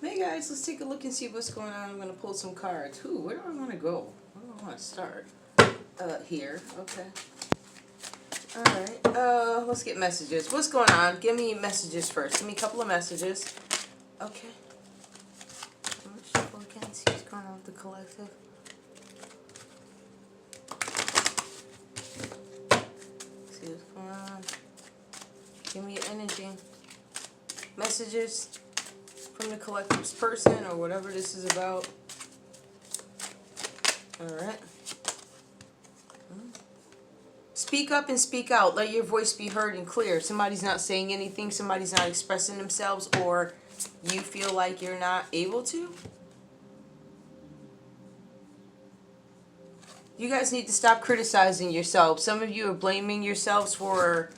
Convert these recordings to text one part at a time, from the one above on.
Hey guys, let's take a look and see what's going on. I'm going to pull some cards. Ooh, where do I want to go? Where do I want to start? Here. Okay. Alright. Let's get messages. What's going on? Give me messages first. Give me a couple of messages. Okay. I'm going to shuffle again. See what's going on with the collective. See what's going on. Give me your energy. Messages from the collective's person or whatever this is about. Alright. Speak up and speak out. Let your voice be heard and clear. If somebody's not saying anything, somebody's not expressing themselves, or you feel like you're not able to. You guys need to stop criticizing yourselves. Some of you are blaming yourselves for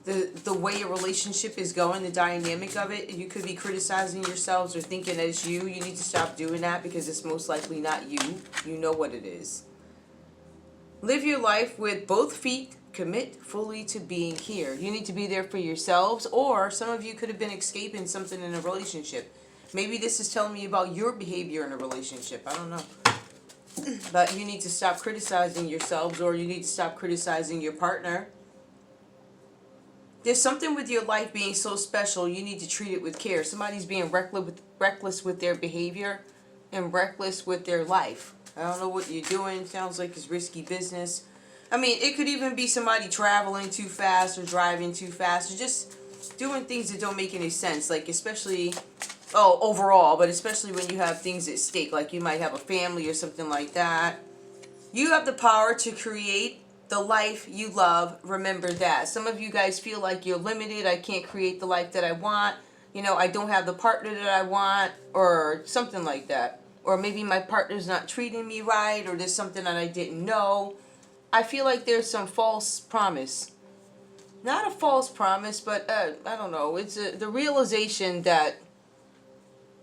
the way a relationship is going, the dynamic of it. You could be criticizing yourselves or thinking that it's you. You need to stop doing that because it's most likely not you. You know what it is. Live your life with both feet. Commit fully to being here. You need to be there for yourselves, or some of you could have been escaping something in a relationship. Maybe this is telling me about your behavior in a relationship. I don't know. But you need to stop criticizing yourselves, or you need to stop criticizing your partner. There's something with your life being so special, you need to treat it with care. Somebody's being reckless with their behavior and reckless with their life. I don't know what you're doing. Sounds like it's risky business. I mean, it could even be somebody traveling too fast or driving too fast or just doing things that don't make any sense. Like especially, overall, but especially when you have things at stake. Like you might have a family or something like that. You have the power to create the life you love. Remember that. Some of you guys feel like you're limited. I can't create the life that I want. You know, I don't have the partner that I want or something like that. Or maybe my partner's not treating me right, or there's something that I didn't know. I feel like there's some false promise. Not a false promise, but I don't know. It's the realization that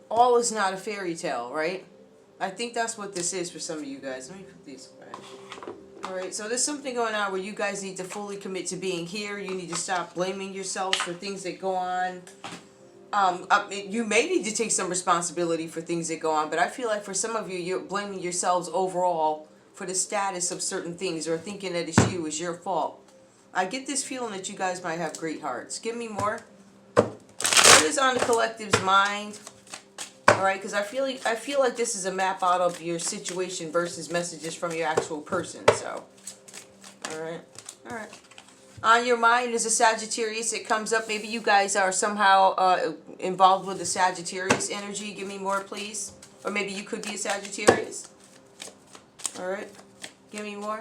all is not a fairy tale, right? I think that's what this is for some of you guys. Let me put these back. Alright, so there's something going on where you guys need to fully commit to being here. You need to stop blaming yourselves for things that go on. You may need to take some responsibility for things that go on, but I feel like for some of you, you're blaming yourselves overall for the status of certain things, or thinking that it's you, it's your fault. I get this feeling that you guys might have great hearts. Give me more. What is on the collective's mind? Alright, because I feel like this is a map out of your situation versus messages from your actual person. So, alright. On your mind is a Sagittarius. It comes up. Maybe you guys are somehow involved with the Sagittarius energy. Give me more, please. Or maybe you could be a Sagittarius. Alright. Give me more.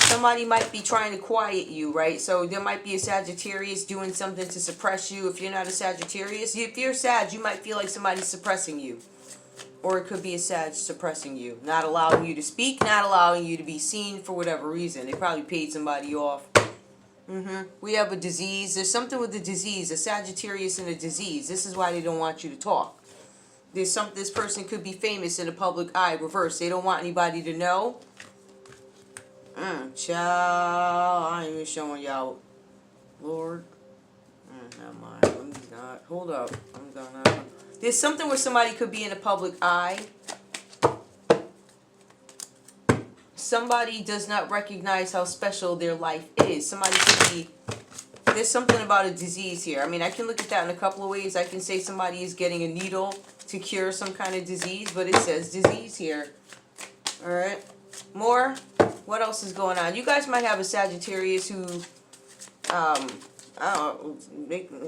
Somebody might be trying to quiet you, right? So there might be a Sagittarius doing something to suppress you. If you're not a Sagittarius, if you're Sag, you might feel like somebody's suppressing you. Or it could be a Sag suppressing you. Not allowing you to speak, not allowing you to be seen for whatever reason. They probably paid somebody off. We have a disease. There's something with the disease. A Sagittarius and a disease. This is why they don't want you to talk. This person could be famous in the public eye. Reverse. They don't want anybody to know. Child. I ain't even showing y'all. Lord. Never mind. Let me not. Hold up. I'm gonna... There's something where somebody could be in the public eye. Somebody does not recognize how special their life is. Somebody could be... There's something about a disease here. I mean, I can look at that in a couple of ways. I can say somebody is getting a needle to cure some kind of disease, but it says disease here. Alright. More? What else is going on? You guys might have a Sagittarius who...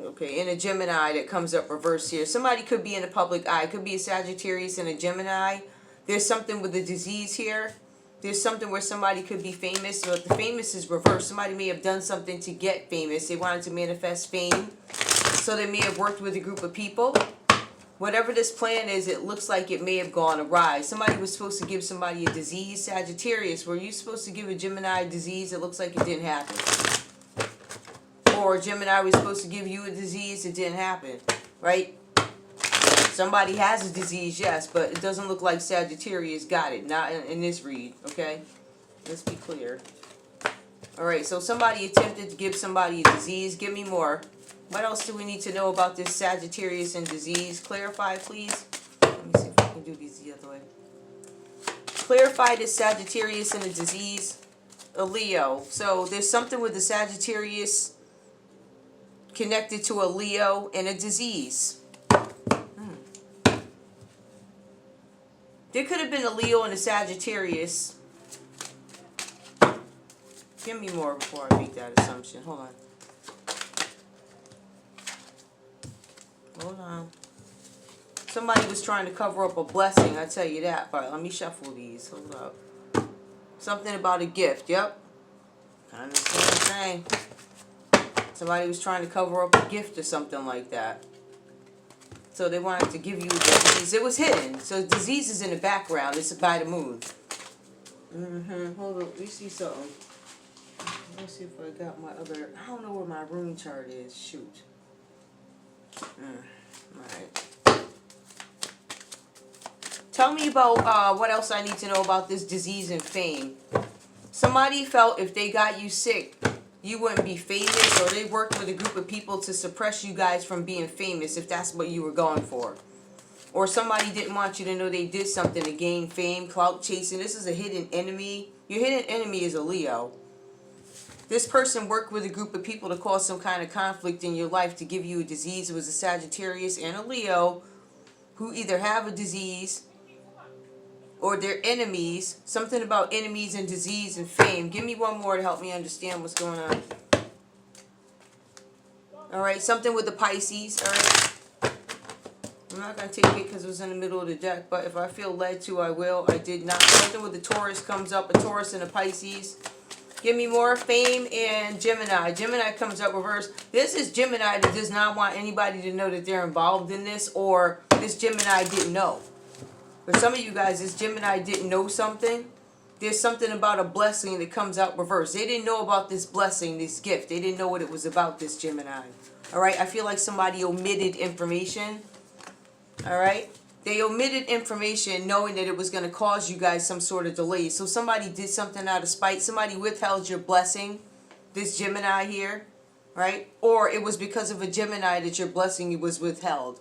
okay, in a Gemini that comes up reverse here. Somebody could be in the public eye. Could be a Sagittarius and a Gemini. There's something with the disease here. There's something where somebody could be famous, but the famous is reversed. Somebody may have done something to get famous. They wanted to manifest fame. So they may have worked with a group of people. Whatever this plan is, it looks like it may have gone awry. Somebody was supposed to give somebody a disease. Sagittarius, were you supposed to give a Gemini a disease? It looks like it didn't happen. Or Gemini was supposed to give you a disease. It didn't happen. Right? Somebody has a disease, yes, but it doesn't look like Sagittarius got it. Not in this read, okay? Let's be clear. Alright, so somebody attempted to give somebody a disease. Give me more. What else do we need to know about this Sagittarius and disease? Clarify, please. Let me see if I can do these the other way. Clarify this Sagittarius and a disease. A Leo. So there's something with the Sagittarius connected to a Leo and a disease. There could have been a Leo and a Sagittarius. Give me more before I make that assumption. Hold on. Hold on. Somebody was trying to cover up a blessing, I tell you that. All right, let me shuffle these. Hold up. Something about a gift. Yep. Kind of the same thing. Somebody was trying to cover up a gift or something like that. So they wanted to give you a disease. It was hidden. So disease is in the background. It's by the moon. Hold on. Let me see something. Let's see if I got my other... I don't know where my rune chart is. Shoot. Alright. Tell me about what else I need to know about this disease and fame. Somebody felt if they got you sick, you wouldn't be famous, or they worked with a group of people to suppress you guys from being famous if that's what you were going for. Or somebody didn't want you to know they did something to gain fame, clout chasing. This is a hidden enemy. Your hidden enemy is a Leo. This person worked with a group of people to cause some kind of conflict in your life to give you a disease. It was a Sagittarius and a Leo who either have a disease or they're enemies. Something about enemies and disease and fame. Give me one more to help me understand what's going on. Alright, something with the Pisces. Alright. I'm not going to take it because it was in the middle of the deck, but if I feel led to, I will. I did not. Something with the Taurus comes up. A Taurus and a Pisces. Give me more. Fame and Gemini. Gemini comes up reverse. This is Gemini that does not want anybody to know that they're involved in this, or this Gemini didn't know. For some of you guys, this Gemini didn't know something. There's something about a blessing that comes out reverse. They didn't know about this blessing, this gift. They didn't know what it was about, this Gemini. Alright, I feel like somebody omitted information. Alright? They omitted information knowing that it was going to cause you guys some sort of delay. So somebody did something out of spite. Somebody withheld your blessing. This Gemini here. Right? Or it was because of a Gemini that your blessing was withheld.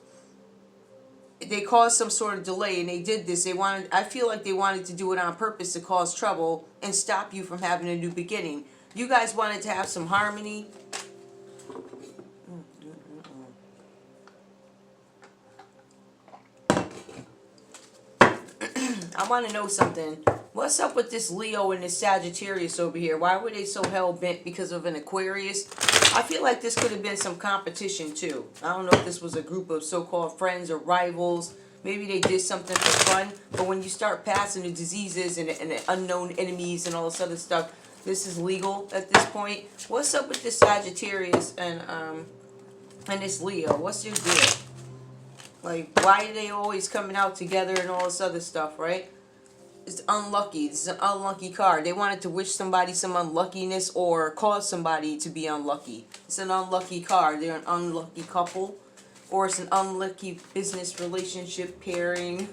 They caused some sort of delay and they did this. I feel like they wanted to do it on purpose to cause trouble and stop you from having a new beginning. You guys wanted to have some harmony. I want to know something. What's up with this Leo and this Sagittarius over here? Why were they so hell-bent because of an Aquarius? I feel like this could have been some competition too. I don't know if this was a group of so-called friends or rivals. Maybe they did something for fun. But when you start passing the diseases and the unknown enemies and all this other stuff, this is legal at this point. What's up with this Sagittarius and this Leo? What's their deal? Like, why are they always coming out together and all this other stuff, right? It's unlucky. This is an unlucky card. They wanted to wish somebody some unluckiness or cause somebody to be unlucky. It's an unlucky card. They're an unlucky couple. Or it's an unlucky business relationship pairing.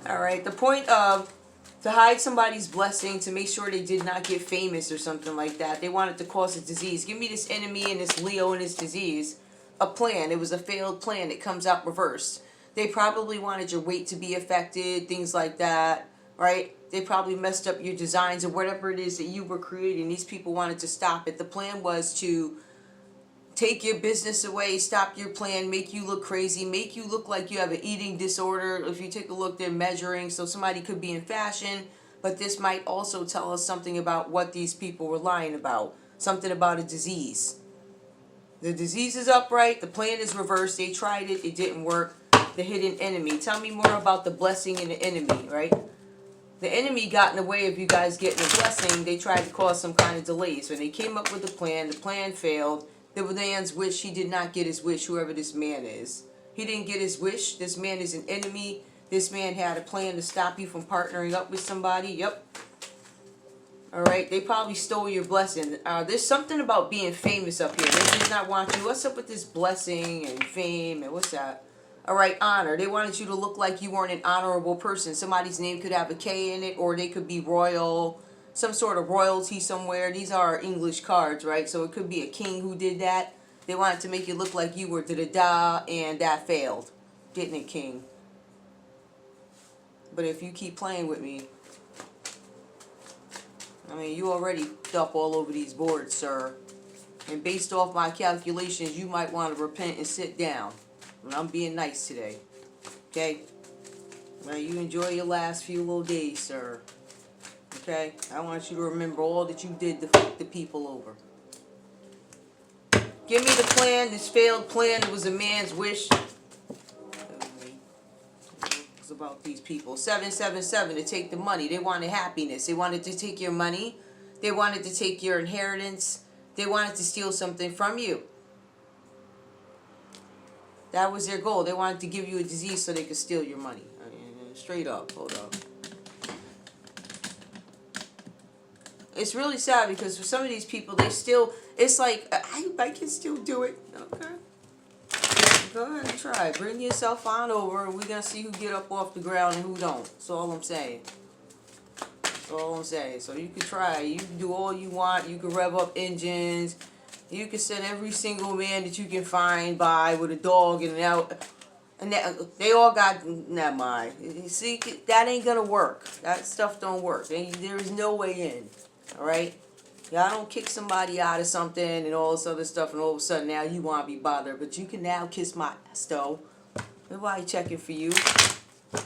Alright, the point of to hide somebody's blessing, to make sure they did not get famous or something like that. They wanted to cause a disease. Give me this enemy and this Leo and this disease. A plan. It was a failed plan. It comes out reversed. They probably wanted your weight to be affected, things like that, right? They probably messed up your designs or whatever it is that you were creating. These people wanted to stop it. The plan was to take your business away, stop your plan, make you look crazy, make you look like you have an eating disorder. If you take a look, they're measuring, so somebody could be in fashion, but this might also tell us something about what these people were lying about. Something about a disease. The disease is upright, the plan is reversed, they tried it, it didn't work. The hidden enemy. Tell me more about the blessing and the enemy, right? The enemy got in the way of you guys getting a blessing. They tried to cause some kind of delays. When they came up with the plan failed. The man's wish, he did not get his wish, whoever this man is. He didn't get his wish. This man is an enemy. This man had a plan to stop you from partnering up with somebody. Yep. Alright, they probably stole your blessing. There's something about being famous up here. They did not want you. What's up with this blessing and fame and what's that? Alright, honor. They wanted you to look like you weren't an honorable person. Somebody's name could have a K in it, or they could be royal. Some sort of royalty somewhere. These are English cards, right? So it could be a king who did that. They wanted to make you look like you were da-da-da, and that failed. Didn't it, King? But if you keep playing with me, I mean, you already up all over these boards, sir. And based off my calculations, you might want to repent and sit down. And I'm being nice today. Okay? Now, you enjoy your last few little days, sir. Okay? I want you to remember all that you did to fuck the people over. Give me the plan. This failed plan. It was a man's wish. It's about these people. 777 to take the money. They wanted happiness. They wanted to take your money. They wanted to take your inheritance. They wanted to steal something from you. That was their goal. They wanted to give you a disease so they could steal your money. I mean, straight up. Hold up. It's really sad because for some of these people, they still, it's like, I can still do it. Okay. Go ahead and try. Bring yourself on over and we're going to see who get up off the ground and who don't. That's all I'm saying. That's all I'm saying. So you can try. You can do all you want. You can rev up engines. You can send every single man that you can find by with a dog and out. And they all got, never mind. See, that ain't going to work. That stuff don't work. There is no way in. Alright? Y'all don't kick somebody out of something and all this other stuff and all of a sudden now you want to be bothered. But you can now kiss my ass, though. Nobody checking for you.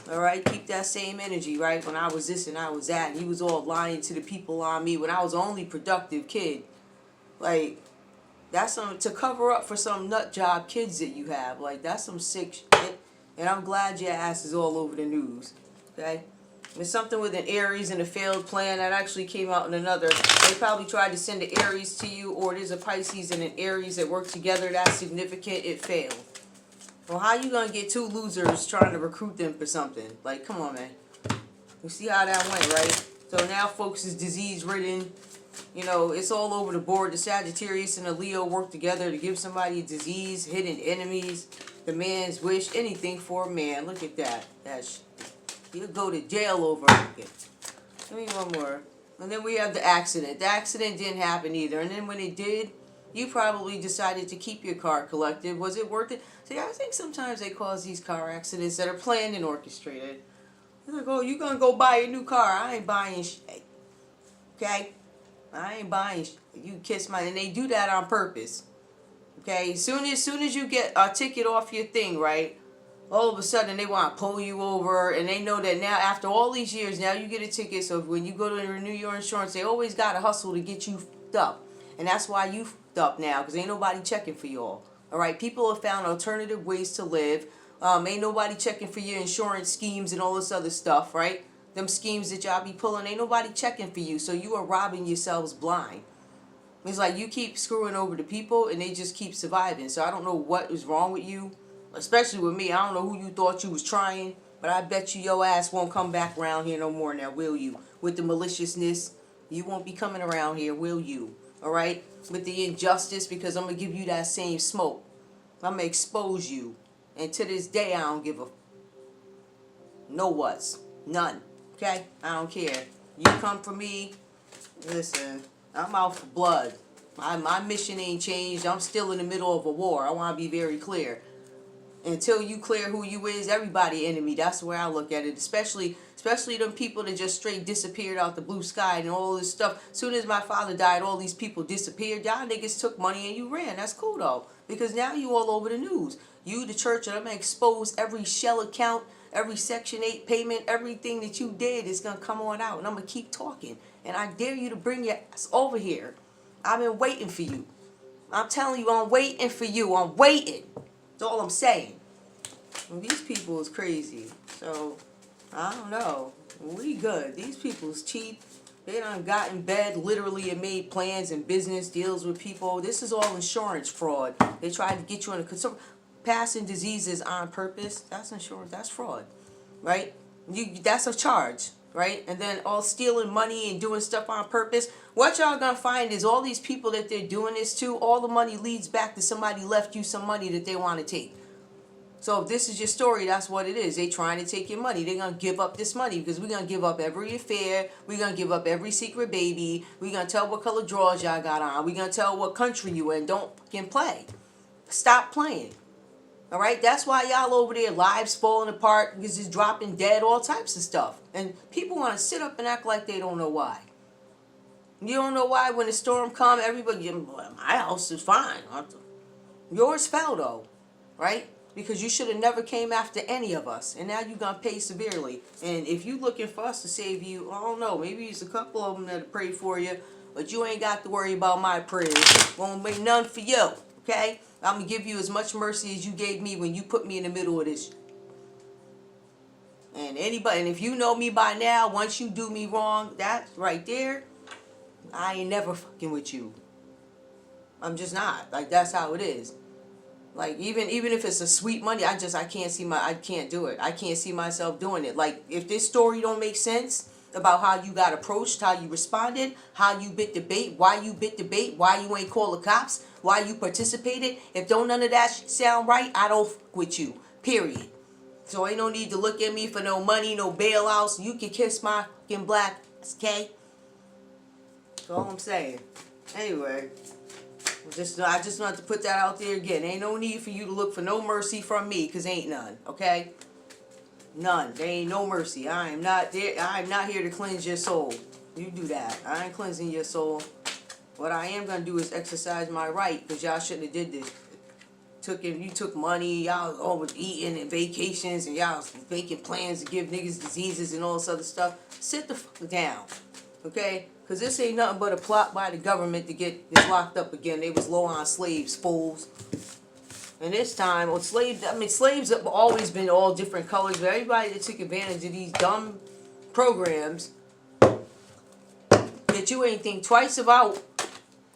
Alright? Keep that same energy, right? When I was this and I was that and you was all lying to the people on me when I was the only productive kid. Like, that's some, to cover up for some nut job kids that you have. Like, that's some sick shit. And I'm glad your ass is all over the news. Okay? There's something with an Aries and a failed plan that actually came out in another. They probably tried to send an Aries to you, or there's a Pisces and an Aries that work together. That's significant. It failed. Well, how you gonna get two losers trying to recruit them for something? Like, come on, man. You see how that went, right? So now folks is disease-ridden. You know, it's all over the board. The Sagittarius and the Leo work together to give somebody a disease, hidden enemies, the man's wish, anything for a man. Look at that. That's, you'll go to jail over it. Give me one more. And then we have the accident. The accident didn't happen either. And then when it did, you probably decided to keep your car collected. Was it worth it? See, I think sometimes they cause these car accidents that are planned and orchestrated. They're like, oh, you gonna go buy a new car. I ain't buying shit. Okay? I ain't buying shit. You kiss my... And they do that on purpose. Okay? As soon as you get a ticket off your thing, right? All of a sudden they want to pull you over, and they know that now after all these years, now you get a ticket. So when you go to renew your insurance, they always got to hustle to get you f***ed up. And that's why you f***ed up now, because ain't nobody checking for you all. Alright, people have found alternative ways to live. Ain't nobody checking for your insurance schemes and all this other stuff, right? Them schemes that y'all be pulling, ain't nobody checking for you. So you are robbing yourselves blind. It's like you keep screwing over the people and they just keep surviving. So I don't know what is wrong with you. Especially with me. I don't know who you thought you was trying. But I bet you your ass won't come back around here no more now, will you? With the maliciousness, you won't be coming around here, will you? Alright? With the injustice, because I'm going to give you that same smoke. I'm going to expose you. And to this day, I don't give a... No what's. None. Okay? I don't care. You come for me. Listen, I'm out for blood. My mission ain't changed. I'm still in the middle of a war. I want to be very clear. Until you clear who you is, everybody enemy. That's the way I look at it. Especially them people that just straight disappeared out the blue sky and all this stuff. Soon as my father died, all these people disappeared. Y'all niggas took money and you ran. That's cool though. Because now you all over the news. You, the church, and I'm going to expose every shell account, every Section 8 payment, everything that you did is going to come on out. And I'm going to keep talking. And I dare you to bring your ass over here. I've been waiting for you. I'm telling you, I'm waiting for you. I'm waiting. That's all I'm saying. Well, these people is crazy. So, I don't know. We good. These people is cheap. They done got in bed literally and made plans and business deals with people. This is all insurance fraud. They tried to get you in a concern. Passing diseases on purpose, that's insurance. That's fraud. Right? That's a charge. Right? And then all stealing money and doing stuff on purpose. What y'all gonna find is all these people that they're doing this to, all the money leads back to somebody left you some money that they want to take. So if this is your story, that's what it is. They trying to take your money. They're going to give up this money because we're going to give up every affair. We're going to give up every secret baby. We're going to tell what color drawers y'all got on. We're going to tell what country you in. Don't fucking play. stop playing. All right, that's why y'all over there lives falling apart, because it's dropping dead, all types of stuff, and people want to sit up and act like they don't know why. You don't know why when the storm come, everybody, my house is fine. Yours fell though, right? Because you should have never came after any of us, and now you're gonna pay severely. And if you looking for us to save you, I don't know, maybe it's a couple of them that pray for you, but you ain't got to worry about my prayers. Won't be none for you, okay? I'm gonna give you as much mercy as you gave me when you put me in the middle of this. And anybody, and if you know me by now, once you do me wrong, that right there, I ain't never fucking with you. I'm just not. Like, that's how it is. Like, even if it's a sweet money, I can't do it. I can't see myself doing it. Like, if this story don't make sense about how you got approached, how you responded, how you bit the bait, why you bit the bait, why you ain't call the cops, why you participated, if don't none of that sound right, I don't fuck with you. Period. So ain't no need to look at me for no money, no bailouts. You can kiss my fucking black, okay? That's all I'm saying. Anyway. I just wanted to put that out there again. Ain't no need for you to look for no mercy from me, because ain't none, okay? None. There ain't no mercy. I am not there. I am not here to cleanse your soul. You do that. I ain't cleansing your soul. What I am going to do is exercise my right, because y'all shouldn't have did this. You took money, y'all all was eating and vacations, and y'all was making plans to give niggas diseases and all this other stuff. Sit the fuck down, okay? Because this ain't nothing but a plot by the government to get this locked up again. They was low on slaves, fools. And this time, slaves have always been all different colors, but everybody that took advantage of these dumb programs that you ain't think twice about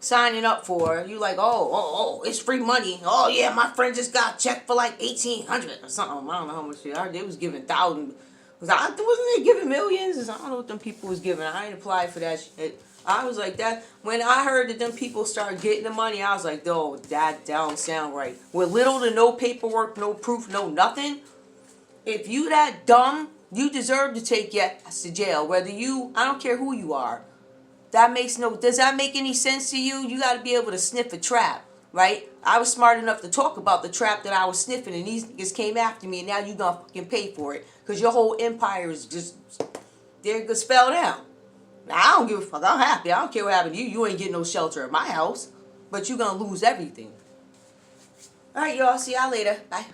signing up for, you like, oh, it's free money. Oh, yeah, my friend just got a check for like $1,800 or something. I don't know how much they was giving thousands. Wasn't they giving millions? I don't know what them people was giving. I ain't applied for that shit. I was like that. When I heard that them people started getting the money, I was like, oh, that don't sound right. With little to no paperwork, no proof, no nothing. If you that dumb, you deserve to take your ass to jail. I don't care who you are. Does that make any sense to you? You got to be able to sniff a trap, right? I was smart enough to talk about the trap that I was sniffing, and these niggas came after me, and now you gonna fucking pay for it. Because your whole empire is just, they're gonna spell down. Now, I don't give a fuck. I'm happy. I don't care what happened to you. You ain't getting no shelter at my house. But you gonna lose everything. Alright, y'all. See y'all later. Bye.